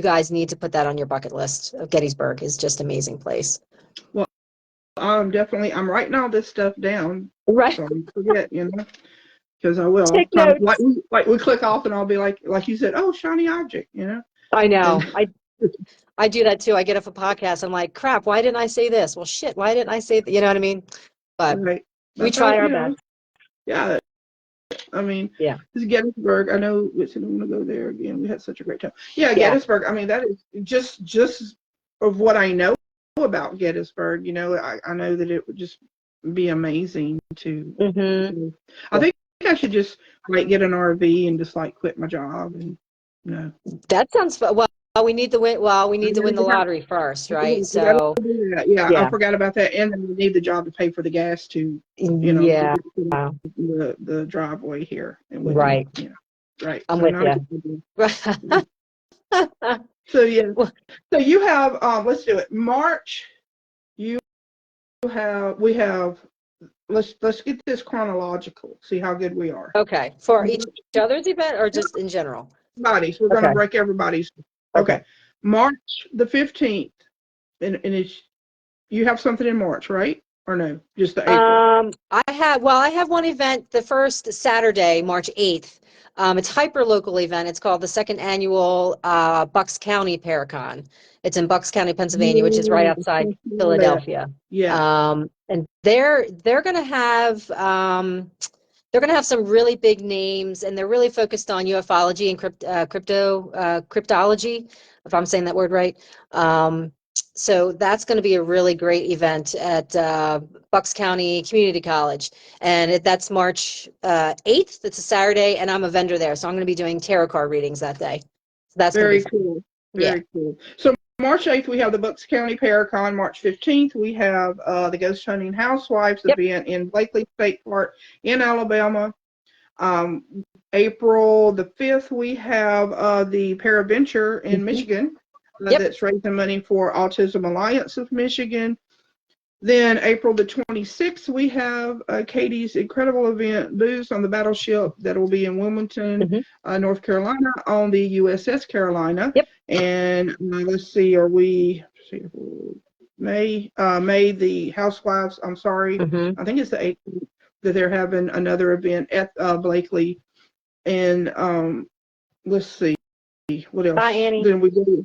guys need to put that on your bucket list. Gettysburg is just an amazing place. Well, I'm writing all this stuff down. Right. So I forget, you know, because I will. Take notes. Like we click off and I'll be like you said, oh, shiny object, you know. I know. I do that too. I get off a podcast. I'm like, crap, why didn't I say this? Well, shit, why didn't I say that? You know what I mean? But we try our best. Yeah. I mean, this Gettysburg, I know we said we want to go there again. We had such a great time. Yeah, Gettysburg, I mean, that is just of what I know about Gettysburg, you know, I know that it would just be amazing to I think I should just like get an RV and just like quit my job and That sounds fun. Well, we need to win. Well, we need to win the lottery first, right? So yeah, I yeah, forgot about that. And then we need the job to pay for the gas to, yeah, the driveway here. And we right. right. I'm So with not a you. good idea. So yeah. So you have let's do it. March. You we have let's get this chronological. See how good we are. Okay, for each other's event or just in general? Everybody's. We're going to break everybody's. Okay. March the 15th, and it's you have something in March, right? Or no? Just the April. I have one event the first Saturday, March 8th. It's hyper local event. It's called the second annual Bucks County Paracon. It's in Bucks County, Pennsylvania, which is right outside Philadelphia. Yeah. And they're gonna have some really big names, and they're really focused on ufology and cryptology, if I'm saying that word right. So that's going to be a really great event at Bucks County Community College. And that's March 8th. It's a Saturday, and I'm a vendor there. So I'm going to be doing tarot card readings that day. So that's very cool. Cool. Very cool. So March 8th, we have the Bucks County Paracon. March 15th, we have the Ghost Hunting Housewives event in Blakely State Park in Alabama. April the 5th, we have the Paraventure in Michigan. That's raising money for Autism Alliance of Michigan. Then April the 26th, we have Katie's incredible event, Booze on the Battleship, that will be in Wilmington, North Carolina, on the USS Carolina. And let's see, May the Housewives, I'm sorry, I think it's the 8th, that they're having another event at Blakely. And let's see, what else? Bye, Annie. Then we go.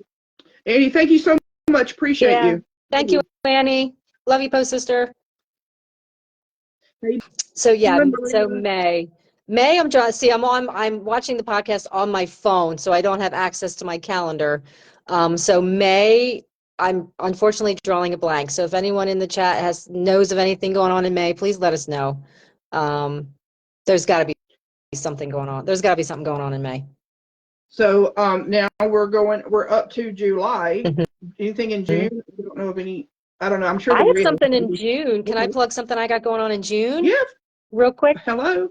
Annie, thank you so much. Appreciate you. Thank you, Annie. Love you, post sister. So May I'm watching the podcast on my phone, so I don't have access to my calendar. So May, I'm unfortunately drawing a blank. So if anyone in the chat knows of anything going on in May, please let us know. There's got to be something going on. There's got to be something going on in May. So now we're up to July. Anything in June? I don't know of any. I don't know. I'm sure I have something in June. Can I plug something I got going on in June? Yeah. Real quick. Hello.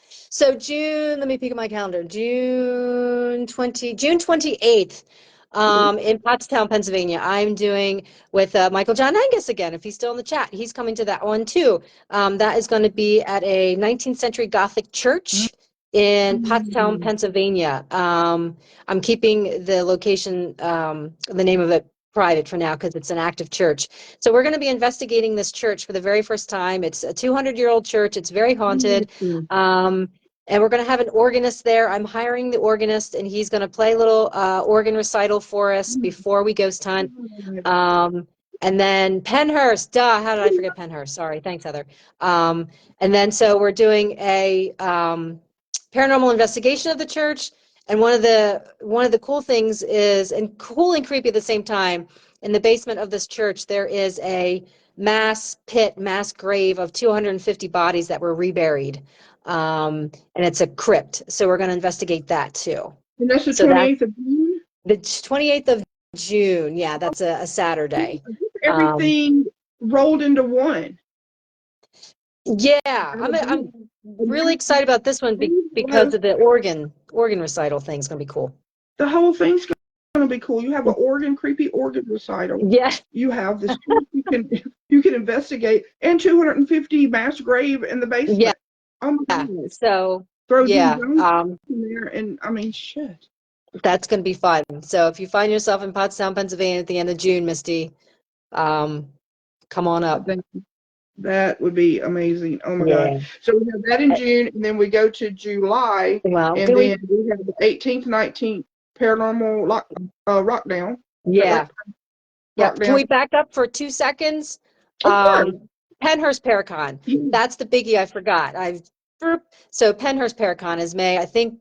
So June, let me peek at my calendar. June 28th, in Pottstown, Pennsylvania. I'm doing with Michael John Angus again, if he's still in the chat. He's coming to that one too. That is going to be at a 19th century Gothic church in Pottstown, Pennsylvania. I'm keeping the location, the name of it, private for now because it's an active church. So we're going to be investigating this church for the very first time. It's a 200-year-old church. It's very haunted. And we're going to have an organist there. I'm hiring the organist, and he's going to play a little organ recital for us before we ghost hunt. And then Pennhurst, how did I forget Pennhurst? Sorry, thanks, Heather. And then so we're doing a paranormal investigation of the church. And one of the cool things is, and cool and creepy at the same time, in the basement of this church, there is a mass grave of 250 bodies that were reburied. And it's a crypt. So we're going to investigate that too. And that's the 28th of June? The 28th of June. Yeah, that's a Saturday. Everything rolled into one. Yeah, I'm really excited about this one because of the organ recital thing. It's going to be cool. The whole thing's going to be cool. You have an creepy organ recital. Yeah. You have this you can investigate, and 250 mass grave in the basement. Yeah. Oh my God. So throw in there, and I mean, shit. That's going to be fun. So if you find yourself in Pottstown, Pennsylvania at the end of June, Misty, come on up. That would be amazing. Oh my God. So we have that in June, and then we go to July, and then we have the 18th, 19th Paranormal Rockdown. Yeah. Can we back up for 2 seconds? Pennhurst Paracon. That's the biggie I forgot. So Pennhurst Paracon is May. I think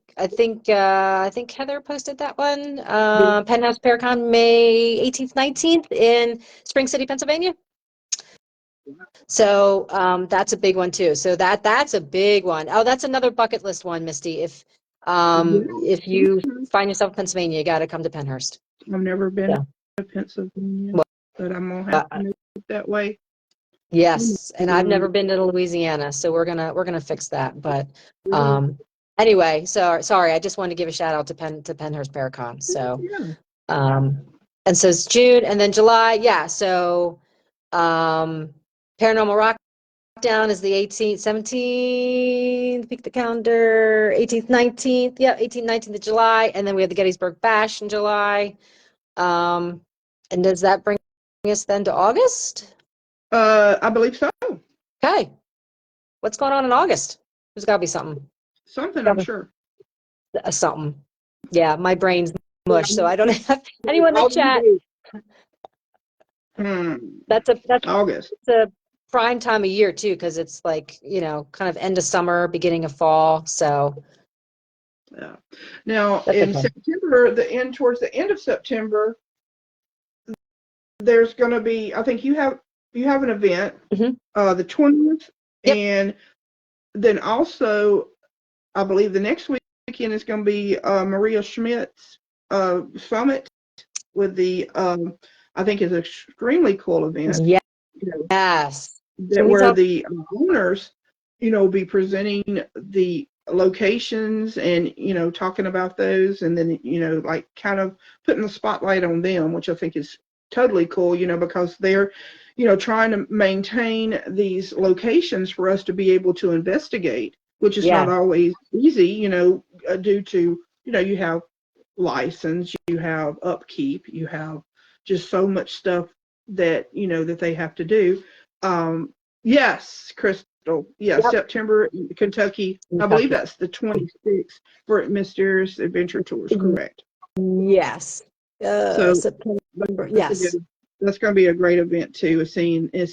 Heather posted that one. Pennhurst Paracon, May 18th, 19th in Spring City, Pennsylvania. So that's a big one too. So that's a big one. Oh, that's another bucket list one, Misty. If you Yeah. find yourself in Pennsylvania, you got to come to Penhurst. I've never been Yeah. to Pennsylvania, Well, but I'm gonna have to uh, move it that way. yes, and I've never been to Louisiana, so we're gonna fix that. But anyway, so sorry, I just wanted to give a shout out to Penhurst Paracon. So Yeah. um, and so it's June, and then July. Yeah, so Paranormal Rockdown is the 18th, 17th, peek the calendar, 18th, 19th. Yeah, 18th, 19th of July. And then we have the Gettysburg Bash in July. And does that bring us then to August? I believe so. Okay. What's going on in August? There's got to be something. Something, I'm sure. Something. Yeah, my brain's mush, so I don't Yeah. have anyone in the chat. That's August. a prime time of year too, because it's like, kind of end of summer, beginning of fall. So Yeah. Now that's in okay. September, towards the end of September, there's going to be. I think you have an event, the 20th, Yep. and then also I believe the next weekend is going to be Maria Schmidt's summit with the I think is an extremely cool event. Yes. You know, Yes. that where the owners, be presenting the locations and talking about those, and then like kind of putting the spotlight on them, which I think is totally cool. Because they're trying to maintain these locations for us to be able to investigate, which is not always easy. Due to you have license, you have upkeep, you have just so much stuff that that they have to do. Yes, Crystal. Yeah, Yep. September, Kentucky. I believe that's the 26th for Mysterious Adventure Tours. Correct. Yes. So September. that's Yes. that's going to be a great event too. It's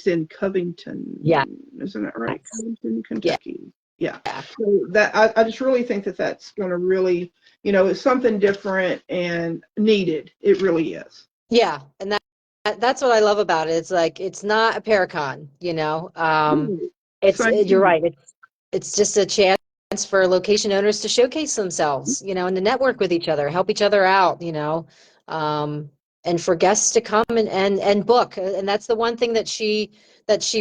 in Covington. Yeah. Isn't that right? Covington, Yeah. Kentucky. Yeah. So that I just really think that that's going to really, it's something different and needed. It really is. Yeah, and that's what I love about it. It's like it's not a Paracon, you're right. It's just a chance for location owners to showcase themselves, and to network with each other, help each other out, and for guests to come and book. And that's the one thing that she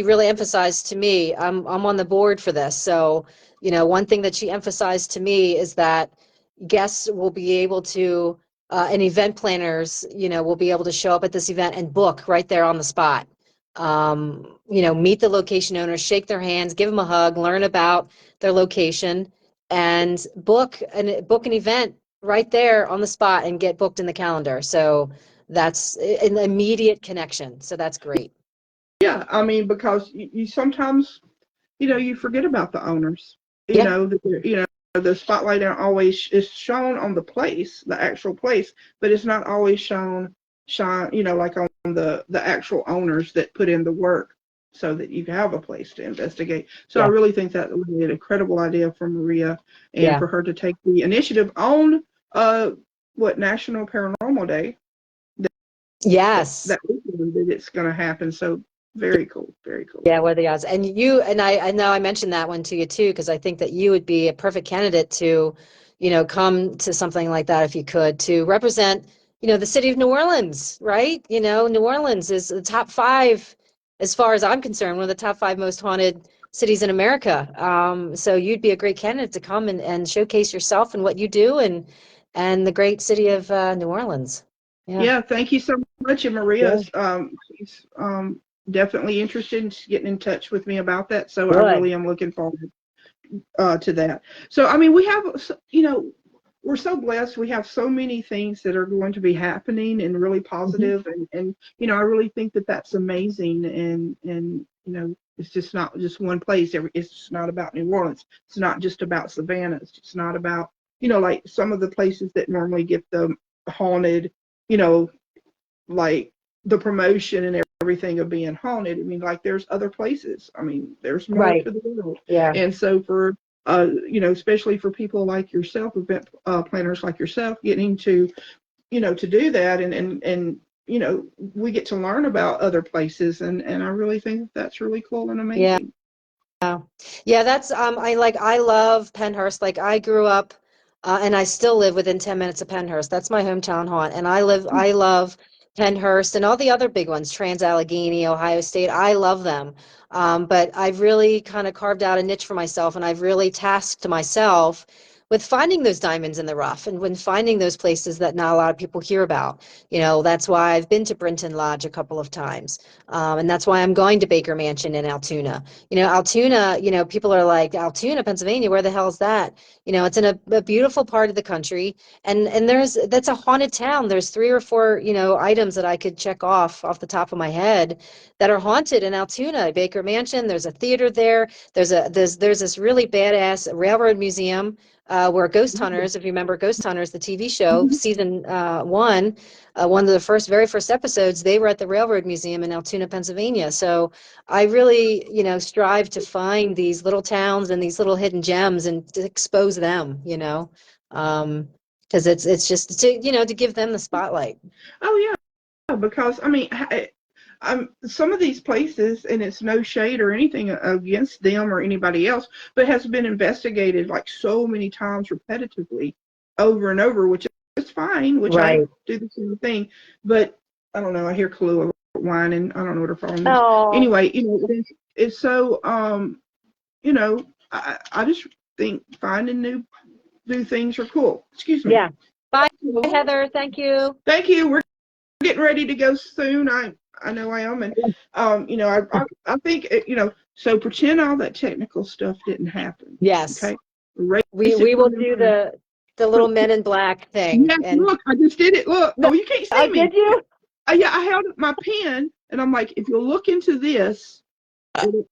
really emphasized to me. I'm on the board for this. So, one thing that she emphasized to me is that guests will be able to and event planners, will be able to show up at this event and book right there on the spot. Meet the location owners, shake their hands, give them a hug, learn about their location, and book an event right there on the spot and get booked in the calendar. So that's an immediate connection. So that's great. Yeah, I mean, because you sometimes, you forget about the owners. The spotlight aren't always is shown on the place, the actual place, but it's not always shine, like on the actual owners that put in the work so that you have a place to investigate. So I really think that would be an incredible idea for Maria and for her to take the initiative on National Paranormal Day. That weekend that it's going to happen. So very cool. Very cool. Yeah, what are the odds? And I know I mentioned that one to you too, because I think that you would be a perfect candidate to, come to something like that if you could, to represent, the city of New Orleans, right? New Orleans is the top 5, as far as I'm concerned, one of the top 5 most haunted cities in America. So you'd be a great candidate to come and showcase yourself and what you do and the great city of New Orleans. Yeah, thank you so much. And Maria's she's definitely interested in getting in touch with me about that. So I really am looking forward to that. So I mean, we have, we're so blessed. We have so many things that are going to be happening and really positive, and I really think that that's amazing. And it's just not just one place. It's just not about New Orleans. It's not just about Savannah. It's just not about like some of the places that normally get the haunted, like the promotion and everything of being haunted. I mean, like there's other places. I mean, there's more to the world. Yeah. And so for especially for people like yourself, event planners like yourself, getting to to do that and we get to learn about other places, and I really think that's really cool and Yeah. amazing. Yeah, that's I love Pennhurst. Like I grew up and I still live within 10 minutes of Pennhurst. That's my hometown haunt. And I love Pennhurst and all the other big ones, Trans-Allegheny, Ohio State. I love them. But I've really kind of carved out a niche for myself, and I've really tasked myself with finding those diamonds in the rough and when finding those places that not a lot of people hear about. That's why I've been to Brinton Lodge a couple of times. And that's why I'm going to Baker Mansion in Altoona. Altoona, people are like, Altoona, Pennsylvania, where the hell is that? It's in a beautiful part of the country. And that's a haunted town. There's 3 or 4, items that I could check off the top of my head that are haunted in Altoona. Baker Mansion, there's a theater there. There's this really badass railroad museum where Ghost Hunters, if you remember Ghost Hunters, the TV show, season 1, one of the very first episodes, they were at the Railroad Museum in Altoona, Pennsylvania. So I really, strive to find these little towns and these little hidden gems and to expose them, because it's just to give them the spotlight. Oh yeah, because I mean, some of these places, and it's no shade or anything against them or anybody else, but has been investigated like so many times repetitively over and over, which is fine, which Right. I do the same thing. But I don't know, I hear Kahlua whining. I don't know what her problem is. Oh. Anyway, it's so, I just think finding new things are cool. Excuse me. Yeah. Bye, Heather. Thank you. Thank you. We're getting ready to go soon. I know I am, and I think so pretend all that technical stuff didn't happen. Yes. Okay. We will do the little Men in Black thing. Yes, and look, I just did it. Look. No, oh, you can't see me. Did you? Yeah, I held up my pen, and I'm like, if you look into this, it'll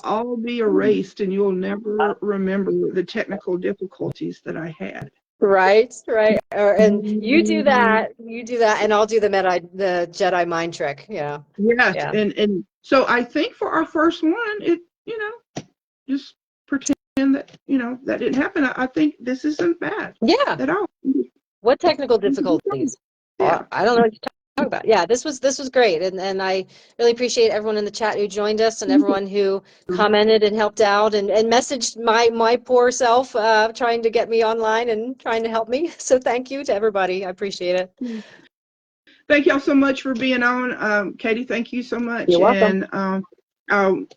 all be erased, and you'll never remember the technical difficulties that I had. Right. And you do that, and I'll do the Jedi mind trick. Yeah. Yes, Yeah. and so I think for our first one, it just pretend that that didn't happen. I think this isn't bad. Yeah. At all. What technical difficulties? Yeah. I don't know what you're talking about. Yeah, this was great, and I really appreciate everyone in the chat who joined us and everyone who commented and helped out and messaged my poor self, trying to get me online and trying to help me. So thank you to everybody. I appreciate it. Thank y'all so much for being on. Katie, thank you so much. You're welcome. And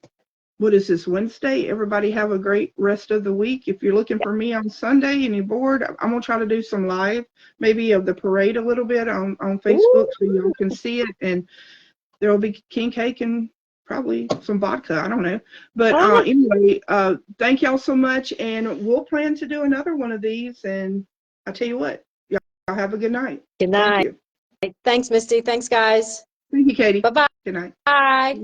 what is this, Wednesday? Everybody have a great rest of the week. If you're looking for me on Sunday and you're bored, I'm going to try to do some live, maybe of the parade a little bit on Facebook. So y'all can see it. And there will be king cake and probably some vodka. I don't know. But anyway, thank y'all so much. And we'll plan to do another one of these. And I tell you what, y'all have a good night. Good night. Thanks, Misty. Thanks, guys. Thank you, Katie. Bye-bye. Good night. Bye.